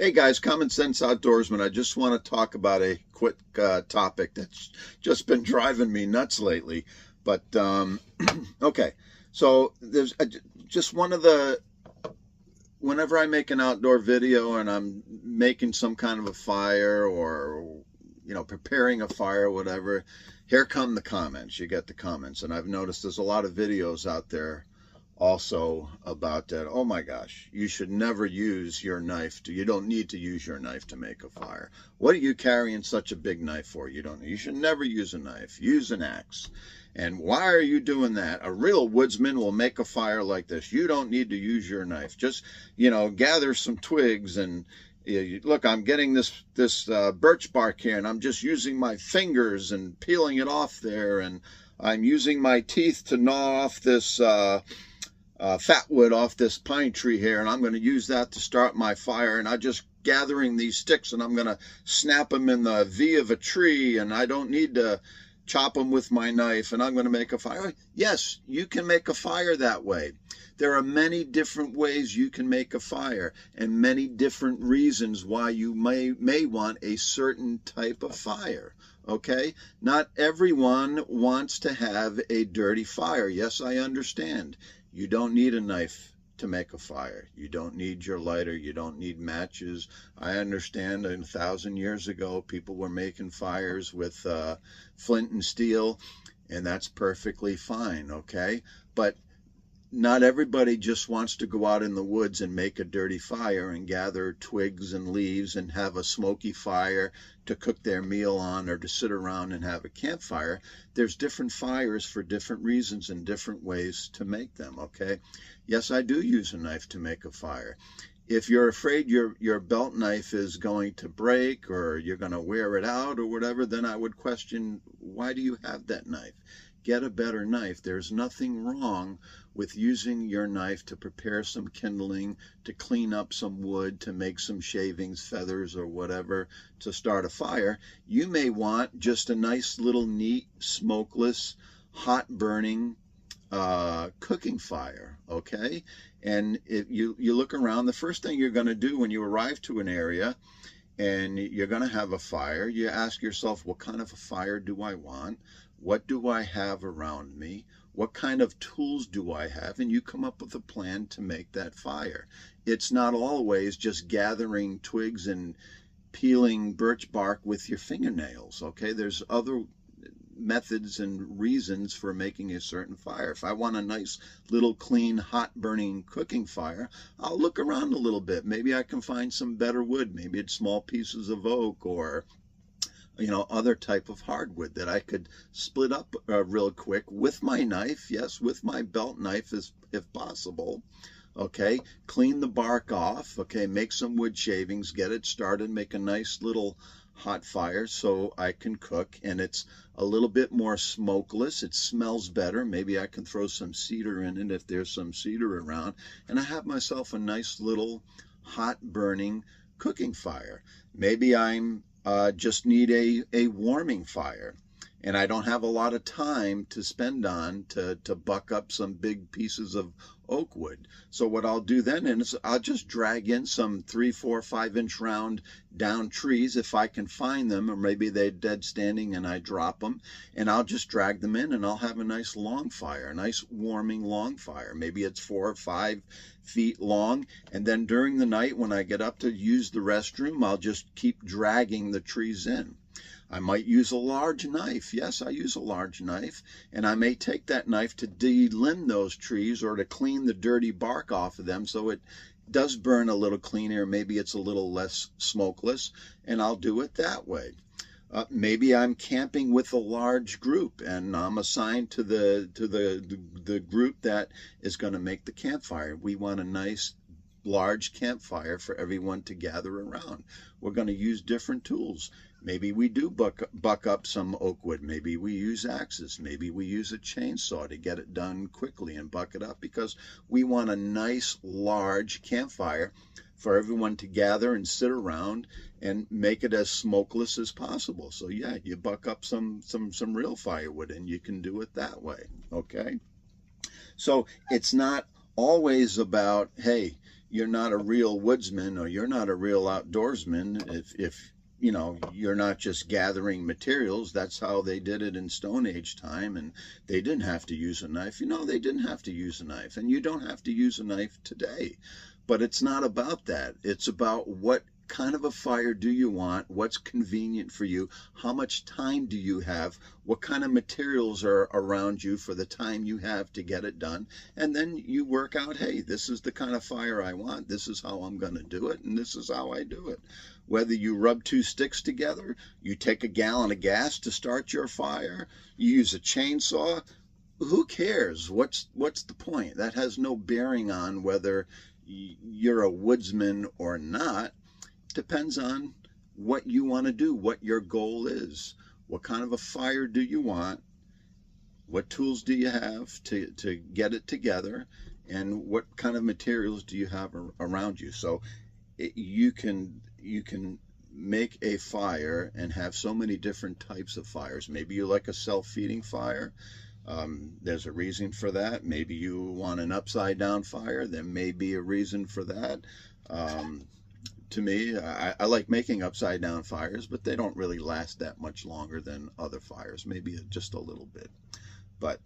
Hey guys, Common Sense Outdoorsman. I just want to talk about a quick topic that's just been driving me nuts lately. But okay, so there's just one of the whenever I make an outdoor video and I'm making some kind of a fire or preparing a fire or whatever, here come the comments. You get the comments, and I've noticed there's a lot of videos out there also about that. Oh my gosh, you should never use your knife you don't need to use your knife to make a fire. What are you carrying such a big knife for? You should never use a knife. Use an axe. And why are you doing that? A real woodsman will make a fire like this. You don't need to use your knife. Just, gather some twigs and look, I'm getting this birch bark here, and I'm just using my fingers and peeling it off there, and I'm using my teeth to gnaw off this fat wood off this pine tree here, and I'm going to use that to start my fire. And I'm just gathering these sticks, and I'm going to snap them in the V of a tree, and I don't need to chop them with my knife, and I'm going to make a fire. Yes, you can make a fire that way. There are many different ways you can make a fire, and many different reasons why you may want a certain type of fire. Okay? Not everyone wants to have a dirty fire. Yes, I understand. You don't need a knife to make a fire. You don't need your lighter. You don't need matches. I understand 1,000 years ago, people were making fires with flint and steel, and that's perfectly fine, okay? But not everybody just wants to go out in the woods and make a dirty fire and gather twigs and leaves and have a smoky fire to cook their meal on or to sit around and have a campfire. There's different fires for different reasons and different ways to make them, okay? Yes, I do use a knife to make a fire. If you're afraid your belt knife is going to break or you're going to wear it out or whatever, then I would question, why do you have that knife? Get a better knife. There's nothing wrong with using your knife to prepare some kindling, to clean up some wood, to make some shavings, feathers, or whatever, to start a fire. You may want just a nice little neat, smokeless, hot burning cooking fire, okay? And if you look around, the first thing you're going to do when you arrive to an area and you're going to have a fire, you ask yourself, what kind of a fire do I want? What do I have around me? What kind of tools do I have? And you come up with a plan to make that fire. It's not always just gathering twigs and peeling birch bark with your fingernails, okay? There's other methods and reasons for making a certain fire. If I want a nice little clean hot burning cooking fire, I'll look around a little bit. Maybe I can find some better wood. Maybe it's small pieces of oak or other type of hardwood that I could split up real quick with my knife. Yes, with my belt knife if possible. Okay, clean the bark off. Okay, make some wood shavings, get it started, make a nice little hot fire so I can cook, and it's a little bit more smokeless. It smells better. Maybe I can throw some cedar in it if there's some cedar around, and I have myself a nice little hot burning cooking fire. Maybe I'm just need a warming fire, and I don't have a lot of time to spend on to buck up some big pieces of oak wood. So what I'll do then is I'll just drag in some 3, 4, 5-inch round down trees if I can find them, or maybe they're dead standing and I drop them, and I'll just drag them in, and I'll have a nice long fire, a nice warming long fire. Maybe it's 4 or 5 feet long, and then during the night when I get up to use the restroom, I'll just keep dragging the trees in. I might use a large knife. Yes, I use a large knife, and I may take that knife to delimb those trees or to clean the dirty bark off of them so it does burn a little cleaner. Maybe it's a little less smokeless, and I'll do it that way. Maybe I'm camping with a large group, and I'm assigned to the group that is going to make the campfire. We want a nice large campfire for everyone to gather around. We're going to use different tools. Maybe we do buck up some oak wood. Maybe we use axes. Maybe we use a chainsaw to get it done quickly and buck it up, because we want a nice large campfire for everyone to gather and sit around and make it as smokeless as possible. So yeah, you buck up some real firewood, and you can do it that way, okay? So it's not always about, hey, you're not a real woodsman, or you're not a real outdoorsman if you know, you're not just gathering materials. That's how they did it in Stone Age time, and they didn't have to use a knife. You know, they didn't have to use a knife, and you don't have to use a knife today. But it's not about that. It's about what kind of a fire do you want, what's convenient for you, how much time do you have, what kind of materials are around you for the time you have to get it done, and then you work out, hey, this is the kind of fire I want, this is how I'm going to do it, and this is how I do it. Whether you rub two sticks together, you take a gallon of gas to start your fire, you use a chainsaw, who cares? What's the point? That has no bearing on whether you're a woodsman or not. Depends on what you want to do, what your goal is. What kind of a fire do you want? What tools do you have to get it together? And what kind of materials do you have around you? So you can make a fire and have so many different types of fires. Maybe you like a self-feeding fire. There's a reason for that. Maybe you want an upside down fire. There may be a reason for that. To me, I like making upside down fires, but they don't really last that much longer than other fires, maybe just a little bit. But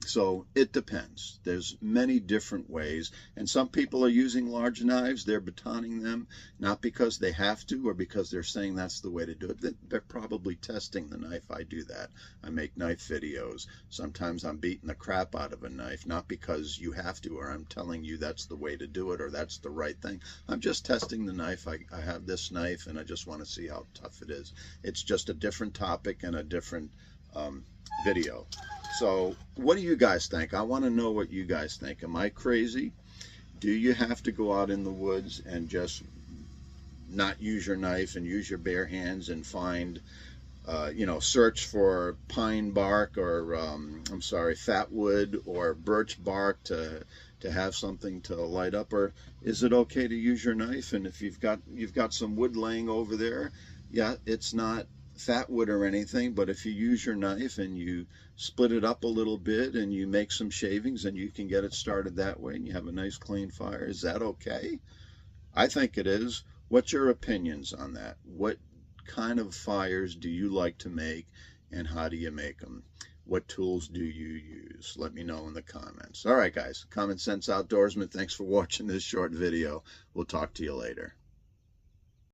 so it depends. There's many different ways, and some people are using large knives. They're batoning them, not because they have to or because they're saying that's the way to do it. They're probably testing the knife. I do that. I make knife videos. Sometimes I'm beating the crap out of a knife, not because you have to or I'm telling you that's the way to do it or that's the right thing. I'm just testing the knife. I have this knife and I just want to see how tough it is. It's just a different topic and a different video. So what do you guys think? I want to know what you guys think. Am I crazy? Do you have to go out in the woods and just not use your knife and use your bare hands and find, you know, search for pine bark or, I'm sorry, fat wood or birch bark to have something to light up? Or is it okay to use your knife? And if you've got some wood laying over there, yeah, it's not fat wood or anything, but if you use your knife and you split it up a little bit and you make some shavings and you can get it started that way and you have a nice clean fire, is that okay? I think it is. What's your opinions on that? What kind of fires do you like to make and how do you make them? What tools do you use? Let me know in the comments. All right, guys, Common Sense Outdoorsman, thanks for watching this short video. We'll talk to you later.